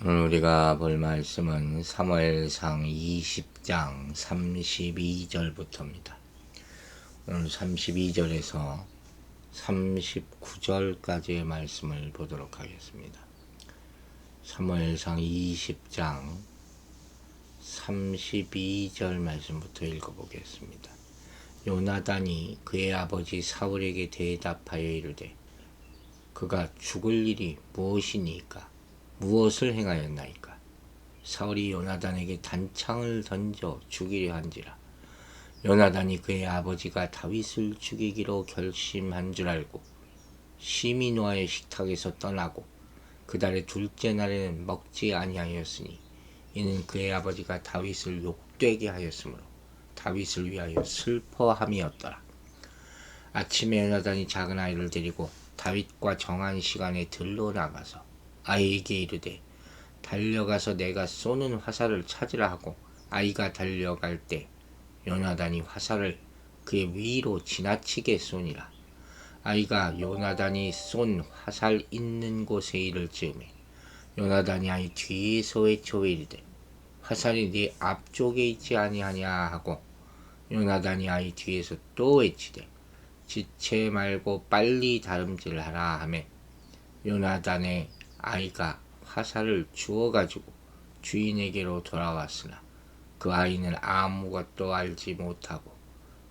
오늘 우리가 볼 말씀은 사무엘상 20장 32절부터입니다. 오늘 32절에서 39절까지의 말씀을 보도록 하겠습니다. 사무엘상 20장 32절 말씀부터 읽어보겠습니다. 요나단이 그의 아버지 사울에게 대답하여 이르되 그가 죽을 일이 무엇이니까 무엇을 행하였나이까. 사울이 요나단에게 단창을 던져 죽이려 한지라. 요나단이 그의 아버지가 다윗을 죽이기로 결심한 줄 알고 심히 노아의 식탁에서 떠나고 그 달의 둘째 날에는 먹지 아니하였으니 이는 그의 아버지가 다윗을 욕되게 하였으므로 다윗을 위하여 슬퍼함이었더라. 아침에 요나단이 작은 아이를 데리고 다윗과 정한 시간에 들러 나가서 아이에게 이르되 달려가서 내가 쏘는 화살을 찾으라 하고 아이가 달려갈 때 요나단이 화살을 그의 위로 지나치게 쏘니라. 아이가 요나단이 쏜 화살 있는 곳에 이를 즈음에 요나단이 아이 뒤에서 외쳐 이르되 화살이 네 앞쪽에 있지 아니하냐 하고 요나단이 아이 뒤에서 또 외치되 지체 말고 빨리 다름질하라 하매 요나단의 아이가 화살을 주워가지고 주인에게로 돌아왔으나 그 아이는 아무것도 알지 못하고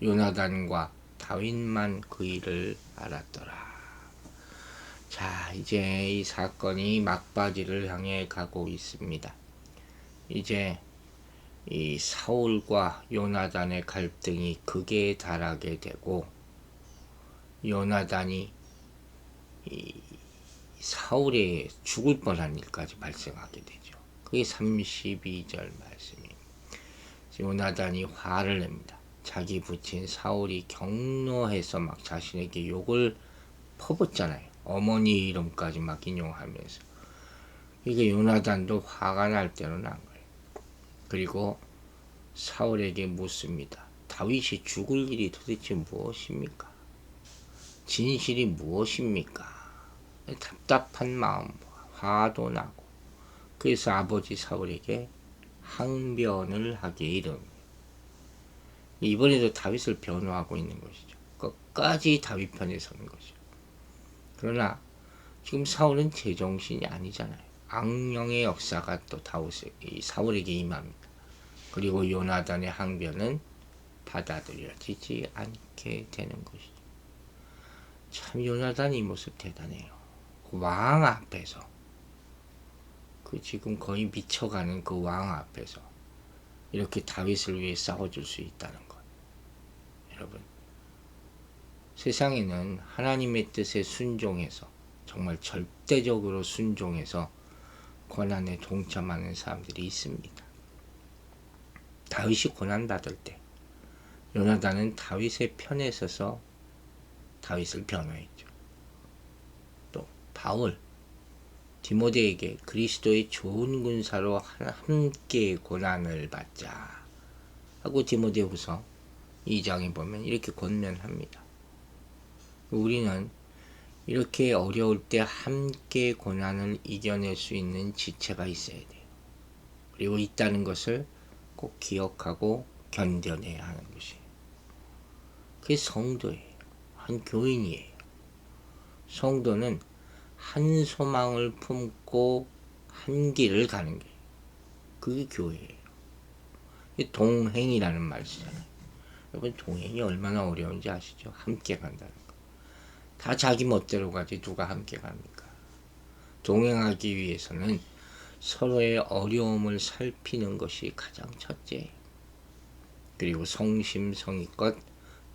요나단과 다윗만 그 일을 알았더라. 자, 이제 이 사건이 막바지를 향해 가고 있습니다. 이제 이 사울과 요나단의 갈등이 극에 달하게 되고 요나단이 사울의 죽을 뻔한 일까지 발생하게 되죠. 그게 32절 말씀입니다. 요나단이 화를 냅니다. 자기 부친 사울이 경노해서 막 자신에게 욕을 퍼붓잖아요. 어머니 이름까지 막 인용하면서. 이게 요나단도 화가 날 대로 난 거예요. 그리고 사울에게 묻습니다. 다윗이 죽을 일이 도대체 무엇입니까? 진실이 무엇입니까? 답답한 마음, 화도 나고, 그래서 아버지 사울에게 항변을 하게 이릅니다. 이번에도 다윗을 변호하고 있는 것이죠. 끝까지 다윗 편에 서는 것이죠. 그러나 지금 사울은 제정신이 아니잖아요. 악령의 역사가 또 사울에게 임합니다. 그리고 요나단의 항변은 받아들여지지 않게 되는 것이죠. 참 요나단이 이 모습 대단해요. 왕 앞에서 그 지금 거의 미쳐가는 그 왕 앞에서 이렇게 다윗을 위해 싸워줄 수 있다는 것. 여러분, 세상에는 하나님의 뜻에 순종해서 정말 절대적으로 순종해서 고난에 동참하는 사람들이 있습니다. 다윗이 고난받을 때 요나단은 다윗의 편에 서서 다윗을 변호했죠. 또 바울, 디모데에게 그리스도의 좋은 군사로 함께 고난을 받자 하고 디모데후서 2장에 보면 이렇게 권면합니다. 우리는 이렇게 어려울 때 함께 고난을 이겨낼 수 있는 지체가 있어야 돼요. 그리고 있다는 것을 꼭 기억하고 견뎌내야 하는 것이에요. 그게 성도예요. 한 교인이에요. 성도는 한 소망을 품고 한 길을 가는 게 그게 교회예요. 동행이라는 말 쓰잖아요. 여러분, 동행이 얼마나 어려운지 아시죠? 함께 간다는 거. 다 자기 멋대로 가지 누가 함께 갑니까? 동행하기 위해서는 서로의 어려움을 살피는 것이 가장 첫째예요. 그리고 성심성의껏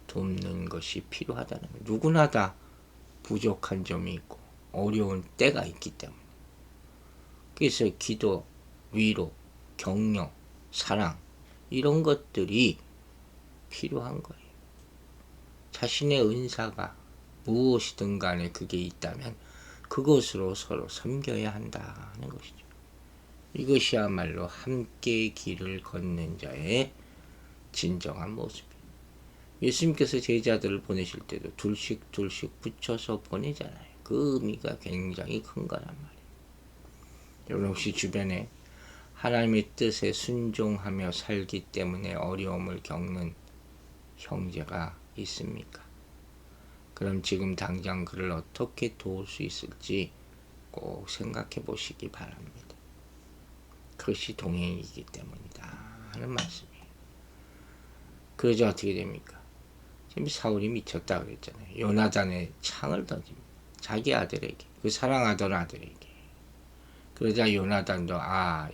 돕는 것이 필요하다는 거예요. 누구나 다 부족한 점이 있고 어려운 때가 있기 때문에. 그래서 기도, 위로, 격려, 사랑 이런 것들이 필요한 거예요. 자신의 은사가 무엇이든 간에 그게 있다면 그것으로 서로 섬겨야 한다는 것이죠. 이것이야말로 함께 길을 걷는 자의 진정한 모습이에요. 예수님께서 제자들을 보내실 때도 둘씩 붙여서 보내잖아요. 그 의미가 굉장히 큰 거란 말이에요. 여러분 혹시 주변에 하나님의 뜻에 순종하며 살기 때문에 어려움을 겪는 형제가 있습니까? 그럼 지금 당장 그를 어떻게 도울 수 있을지 꼭 생각해 보시기 바랍니다. 그것이 동행이기 때문이다 하는 말씀이에요. 그러자 어떻게 됩니까? 지금 사울이 미쳤다 그랬잖아요. 요나단의 창을 던집니다. 자기 아들에게, 그 사랑하던 아들에게. 그러자 요나단도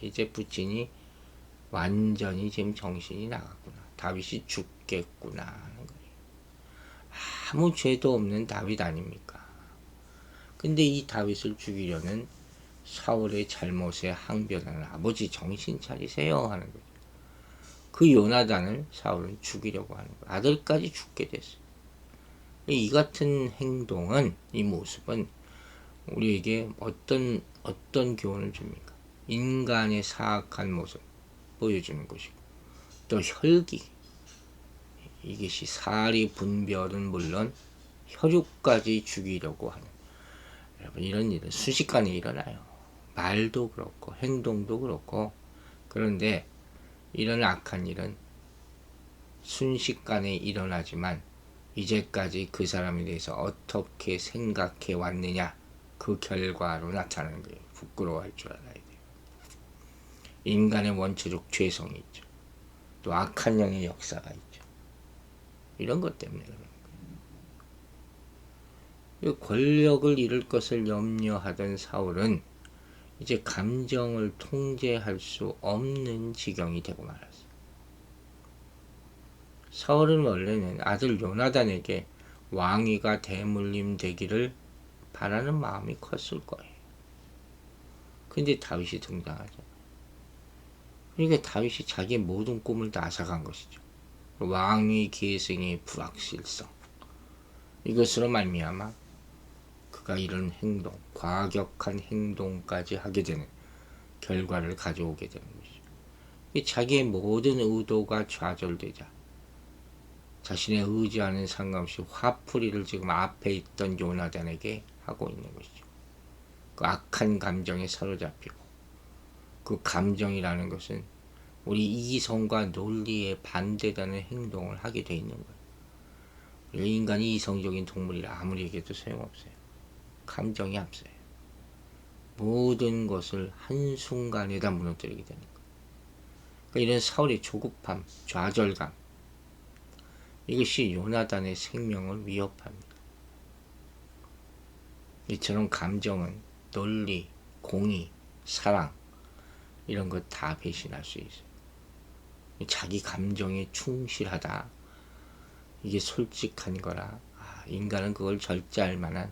이제 부친이 완전히 지금 정신이 나갔구나. 다윗이 죽겠구나 하는 거예요. 아무 죄도 없는 다윗 아닙니까? 근데 이 다윗을 죽이려는 사울의 잘못에 항변하는 아버지 정신 차리세요 하는 거죠. 그 요나단을 사울은 죽이려고 하는 거예요. 아들까지 죽게 됐어요. 이 같은 행동은, 이 모습은 우리에게 어떤 교훈을 줍니까? 인간의 사악한 모습 보여주는 것이고, 또 혈기, 이것이 사리 분별은 물론 혈육까지 죽이려고 하는, 여러분 이런 일은 순식간에 일어나요. 말도 그렇고 행동도 그렇고. 그런데 이런 악한 일은 순식간에 일어나지만 이제까지 그 사람에 대해서 어떻게 생각해 왔느냐, 그 결과로 나타나는 거예요. 부끄러워할 줄 알아야 돼요. 인간의 원초적 죄성이 있죠. 또 악한 영의 역사가 있죠. 이런 것 때문에 그런 거예요. 권력을 잃을 것을 염려하던 사울은 이제 감정을 통제할 수 없는 지경이 되고 말았어요. 사울은 원래는 아들 요나단에게 왕위가 대물림 되기를 바라는 마음이 컸을 거예요. 근데 다윗이 등장하죠. 그러니까 다윗이 자기의 모든 꿈을 다 앗아간 것이죠. 왕위 계승의 불확실성, 이것으로 말미암아 그가 이런 행동, 과격한 행동까지 하게 되는 결과를 가져오게 되는 것이죠. 자기의 모든 의도가 좌절되자 자신의 의지와는 상관없이 화풀이를 지금 앞에 있던 요나단에게 하고 있는 것이죠. 그 악한 감정에 사로잡히고, 그 감정이라는 것은 우리 이성과 논리에 반대되는 행동을 하게 돼 있는 거예요. 인간이 이성적인 동물이라 아무리 얘기해도 소용없어요. 감정이 앞서요. 모든 것을 한순간에다 무너뜨리게 되는 거예요. 그러니까 이런 사울의 조급함, 좌절감, 이것이 요나단의 생명을 위협합니다. 이처럼 감정은 논리, 공의, 사랑, 이런 것 다 배신할 수 있어요. 자기 감정에 충실하다, 이게 솔직한 거라, 인간은 그걸 절제할 만한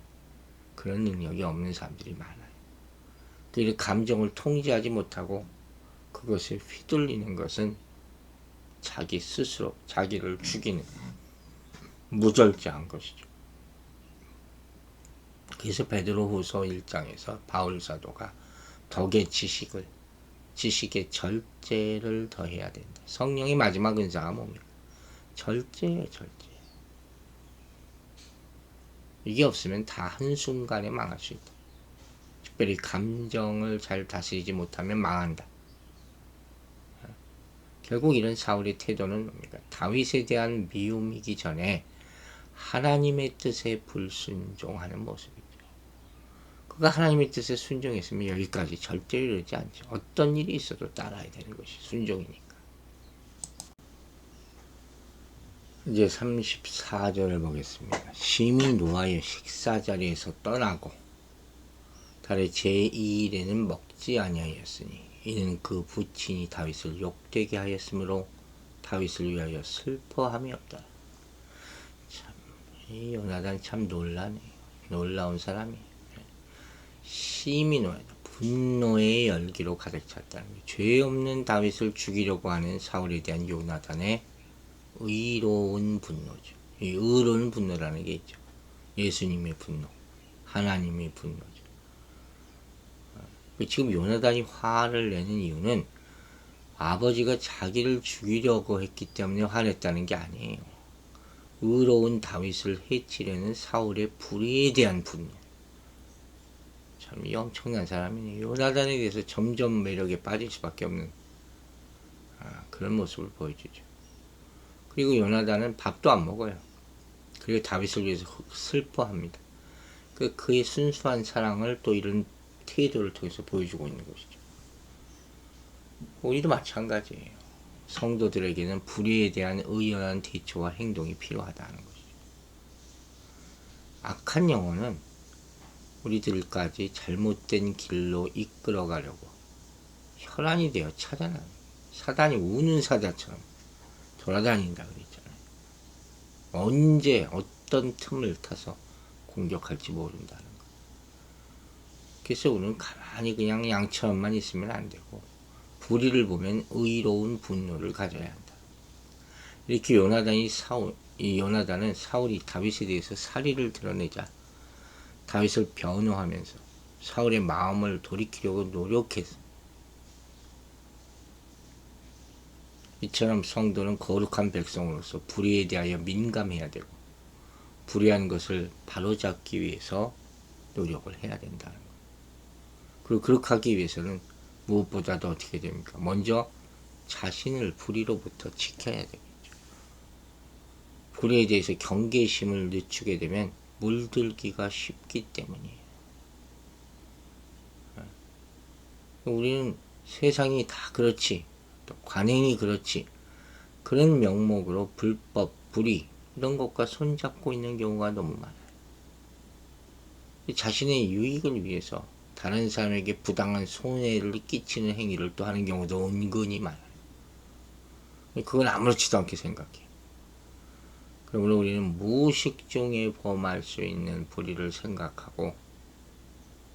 그런 능력이 없는 사람들이 많아요. 이 감정을 통제하지 못하고 그것에 휘둘리는 것은 자기 스스로 자기를 죽이는 무절제한 것이죠. 그래서 베드로후서 1장에서 바울 사도가 덕의 지식의 절제를 더해야 된다. 성령의 마지막 은사가 뭡니까? 절제예요, 절제. 이게 없으면 다 한순간에 망할 수 있다. 특별히 감정을 잘 다스리지 못하면 망한다. 결국 이런 사울의 태도는 뭡니까? 다윗에 대한 미움이기 전에 하나님의 뜻에 불순종하는 모습이죠. 그가 하나님의 뜻에 순종했으면 여기까지 절대로 이르지 않죠. 어떤 일이 있어도 따라야 되는 것이 순종이니까. 이제 34절을 보겠습니다. 심히 노하여 식사 자리에서 떠나고 달의 제2일에는 먹지 아니하였으니 이는 그 부친이 다윗을 욕되게 하였으므로 다윗을 위하여 슬퍼함이 없다. 참, 이 요나단 참 놀라운 사람이에요. 심히 노하다. 분노의 열기로 가득 찼다는 거예요. 죄 없는 다윗을 죽이려고 하는 사울에 대한 요나단의 의로운 분노죠. 이 의로운 분노라는 게 있죠. 예수님의 분노, 하나님의 분노죠. 지금 요나단이 화를 내는 이유는 아버지가 자기를 죽이려고 했기 때문에 화냈다는 게 아니에요. 의로운 다윗을 해치려는 사울의 불의에 대한 분노. 참 이 엄청난 사람이네. 요나단에 대해서 점점 매력에 빠질 수밖에 없는 그런 모습을 보여주죠. 그리고 요나단은 밥도 안 먹어요. 그리고 다윗을 위해서 슬퍼합니다. 그의 순수한 사랑을 또 이런 태도를 통해서 보여주고 있는 것이죠. 우리도 마찬가지예요. 성도들에게는 불의에 대한 의연한 대처와 행동이 필요하다는 것이죠. 악한 영혼은 우리들까지 잘못된 길로 이끌어가려고 혈안이 되어 찾아나요. 사단이 우는 사자처럼 돌아다닌다 그랬잖아요. 언제 어떤 틈을 타서 공격할지 모른다는 거. 그래서 우리는 가만히 그냥 양처럼만 있으면 안 되고 불의를 보면 의로운 분노를 가져야 한다. 이렇게 요나단은 사울이 다윗에 대해서 살의를 드러내자 다윗을 변호하면서 사울의 마음을 돌이키려고 노력했어. 이처럼 성도는 거룩한 백성으로서 불의에 대하여 민감해야 되고 불의한 것을 바로잡기 위해서 노력을 해야 된다는 거예요. 그리고 그렇게 하기 위해서는 무엇보다도 어떻게 됩니까? 먼저 자신을 불의로부터 지켜야 되겠죠. 불의에 대해서 경계심을 늦추게 되면 물들기가 쉽기 때문이에요. 우리는 세상이 다 그렇지, 또 관행이 그렇지, 그런 명목으로 불법, 불의 이런 것과 손잡고 있는 경우가 너무 많아요. 자신의 유익을 위해서 다른 사람에게 부당한 손해를 끼치는 행위를 또 하는 경우도 은근히 많아요. 그건 아무렇지도 않게 생각해요. 그러므로 우리는 무의식 중에 범할 수 있는 불의를 생각하고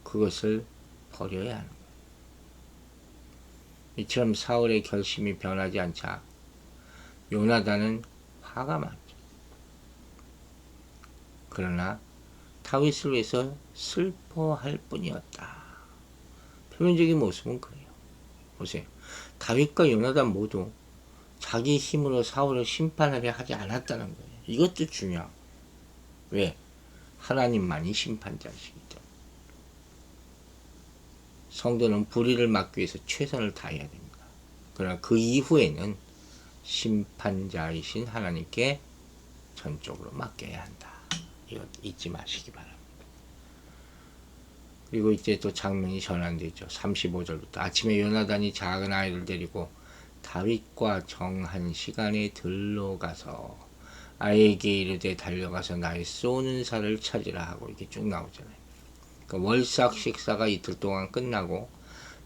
그것을 버려야 하는 거예요. 이처럼 사울의 결심이 변하지 않자 요나단은 화가 많죠. 그러나 다윗을 위해서 슬퍼할 뿐이었다. 표면적인 모습은 그래요. 보세요. 다윗과 요나단 모두 자기 힘으로 사울을 심판하려 하지 않았다는 거예요. 이것도 중요하고. 왜? 하나님만이 심판자이시기 때문에. 성도는 불의를 막기 위해서 최선을 다해야 됩니다. 그러나 그 이후에는 심판자이신 하나님께 전적으로 맡겨야 한다. 이거 잊지 마시기 바랍니다. 그리고 이제 또 장면이 전환되죠. 35절부터 아침에 요나단이 작은 아이를 데리고 다윗과 정한 시간에 들러 가서 아이에게 이르되 달려가서 나의 쏘는 살을 찾으라 하고 이렇게 쭉 나오잖아요. 그러니까 월삭 식사가 이틀 동안 끝나고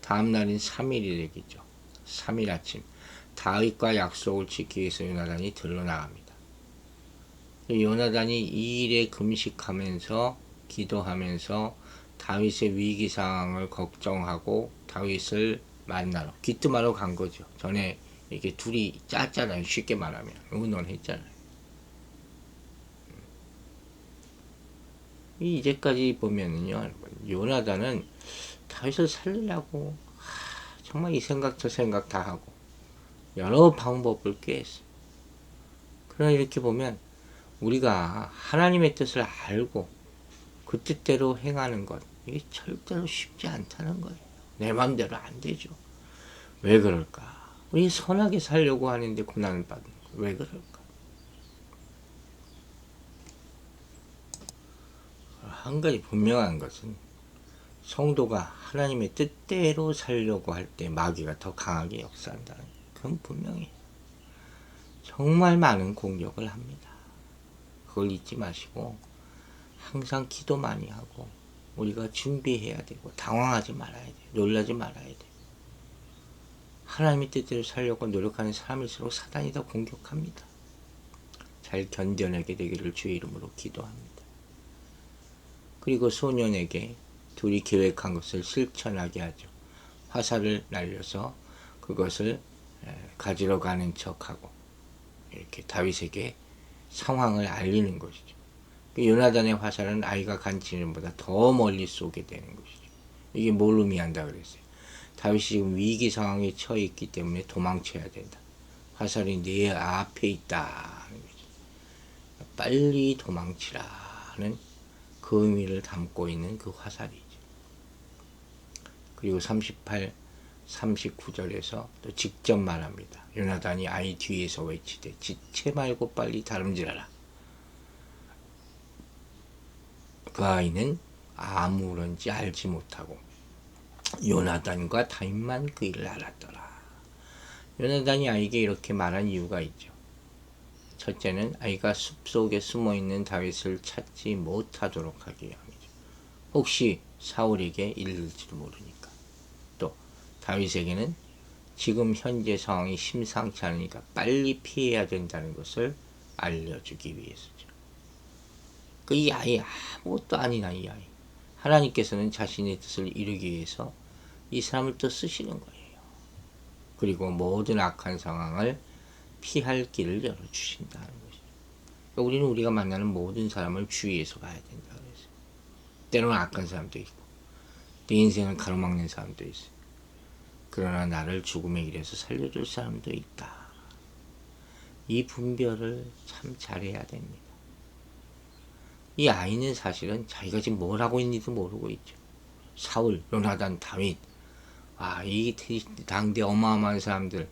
다음 날인 3일이 되겠죠. 3일 아침 다윗과 약속을 지키기 위해서 요나단이 들러 나갑니다. 요나단이 이 일에 금식하면서 기도하면서 다윗의 위기 상황을 걱정하고 다윗을 만나러 귀뜸하러 간 거죠. 전에 이렇게 둘이 짰잖아요. 쉽게 말하면 의논했잖아요. 이제까지 보면은요, 요나단은 다윗을 살리려고 정말 이 생각 저 생각 다 하고 여러 방법을 꾀했어요. 그러나 이렇게 보면 우리가 하나님의 뜻을 알고 그 뜻대로 행하는 것 이게 절대로 쉽지 않다는 거예요. 내 마음대로 안 되죠. 왜 그럴까? 우리 선하게 살려고 하는데 고난을 받는 거예요. 왜 그럴까? 한 가지 분명한 것은 성도가 하나님의 뜻대로 살려고 할 때 마귀가 더 강하게 역사한다는 그건 분명해요. 정말 많은 공격을 합니다. 그걸 잊지 마시고 항상 기도 많이 하고 우리가 준비해야 되고 당황하지 말아야 돼요. 놀라지 말아야 돼요. 하나님의 뜻대로 살려고 노력하는 사람일수록 사단이 더 공격합니다. 잘 견뎌내게 되기를 주의 이름으로 기도합니다. 그리고 소년에게 둘이 계획한 것을 실천하게 하죠. 화살을 날려서 그것을 가지러 가는 척하고 이렇게 다윗에게 상황을 알리는 것이죠. 요나단의 화살은 아이가 간치는 보다 더 멀리 쏘게 되는 것이죠. 이게 뭘 의미한다 그랬어요. 다윗이 지금 위기 상황에 처해 있기 때문에 도망쳐야 된다. 화살이 내 앞에 있다. 빨리 도망치라는 그 의미를 담고 있는 그 화살이죠. 그리고 38, 39절에서 또 직접 말합니다. 요나단이 아이 뒤에서 외치되 지체 말고 빨리 다름질하라. 그 아이는 아무런지 알지 못하고 요나단과 다윗만 그 일을 알았더라. 요나단이 아이에게 이렇게 말한 이유가 있죠. 첫째는 아이가 숲속에 숨어있는 다윗을 찾지 못하도록 하기 위함이죠. 혹시 사울에게 이를지도 모르니까. 또 다윗에게는 지금 현재 상황이 심상치 않으니까 빨리 피해야 된다는 것을 알려주기 위해서죠. 그 이 아이 아무것도 아닌 이 아이. 하나님께서는 자신의 뜻을 이루기 위해서 이 사람을 또 쓰시는 거예요. 그리고 모든 악한 상황을 피할 길을 열어주신다는 것이죠. 그러니까 우리는 우리가 만나는 모든 사람을 주의해서 봐야 된다 그랬어요. 때로는 악한 사람도 있고 내 인생을 가로막는 사람도 있어요. 그러나 나를 죽음의 길에서 살려줄 사람도 있다. 이 분별을 참 잘해야 됩니다. 이 아이는 사실은 자기가 지금 뭘 하고 있는지도 모르고 있죠. 사울, 요나단, 다윗, 이 당대 어마어마한 사람들,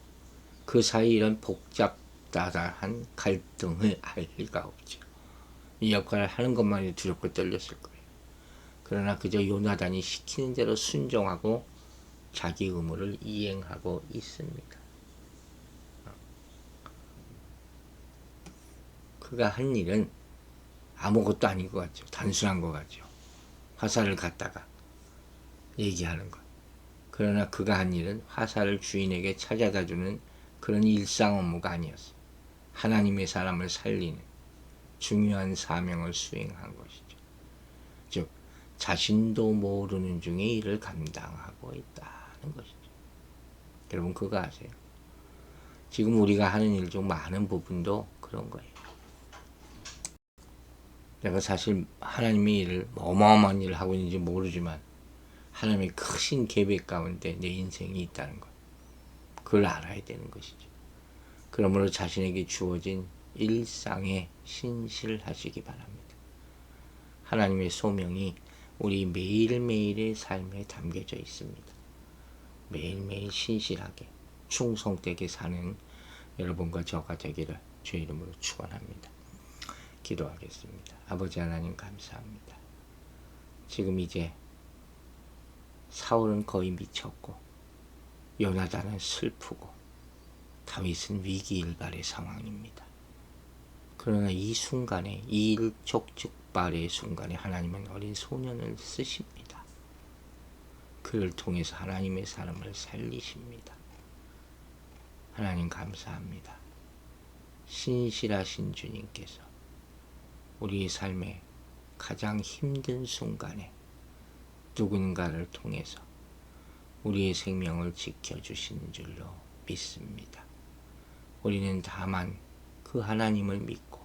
그 사이 이런 복잡다단한 갈등을 할 리가 없죠. 이 역할을 하는 것만 해도 두렵고 떨렸을 거예요. 그러나 그저 요나단이 시키는 대로 순종하고 자기 의무를 이행하고 있습니다. 그가 한 일은 아무것도 아닌 것 같죠. 단순한 것 같죠. 화살을 갖다가 얘기하는 것. 그러나 그가 한 일은 화살을 주인에게 찾아다 주는 그런 일상 업무가 아니었어요. 하나님의 사람을 살리는 중요한 사명을 수행한 것이죠. 즉 자신도 모르는 중에 일을 감당하고 있다는 것이죠. 여러분 그거 아세요? 지금 우리가 하는 일 중 많은 부분도 그런 거예요. 내가 사실 하나님의 일을 어마어마한 일을 하고 있는지 모르지만 하나님의 크신 계획 가운데 내 인생이 있다는 것. 그걸 알아야 되는 것이죠. 그러므로 자신에게 주어진 일상에 신실하시기 바랍니다. 하나님의 소명이 우리 매일매일의 삶에 담겨져 있습니다. 매일매일 신실하게 충성되게 사는 여러분과 저가 되기를 주의 이름으로 축원합니다. 기도하겠습니다. 아버지 하나님 감사합니다. 지금 이제 사울은 거의 미쳤고 요나단은 슬프고 다윗은 위기일발의 상황입니다. 그러나 이 순간에 이 일촉즉발의 순간에 하나님은 어린 소년을 쓰십니다. 그를 통해서 하나님의 사람을 살리십니다. 하나님 감사합니다. 신실하신 주님께서 우리의 삶의 가장 힘든 순간에 누군가를 통해서 우리의 생명을 지켜주시는 줄로 믿습니다. 우리는 다만 그 하나님을 믿고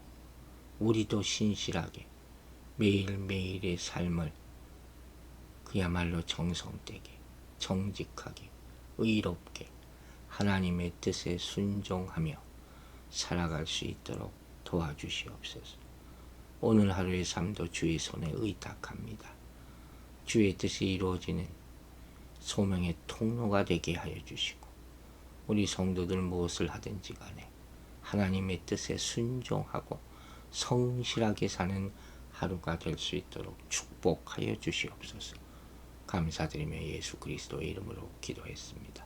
우리도 신실하게 매일매일의 삶을 그야말로 정성되게 정직하게 의롭게 하나님의 뜻에 순종하며 살아갈 수 있도록 도와주시옵소서. 오늘 하루의 삶도 주의 손에 의탁합니다. 주의 뜻이 이루어지는 소명의 통로가 되게 하여 주시고 우리 성도들 무엇을 하든지 간에 하나님의 뜻에 순종하고 성실하게 사는 하루가 될 수 있도록 축복하여 주시옵소서. 감사드리며 예수 그리스도의 이름으로 기도했습니다.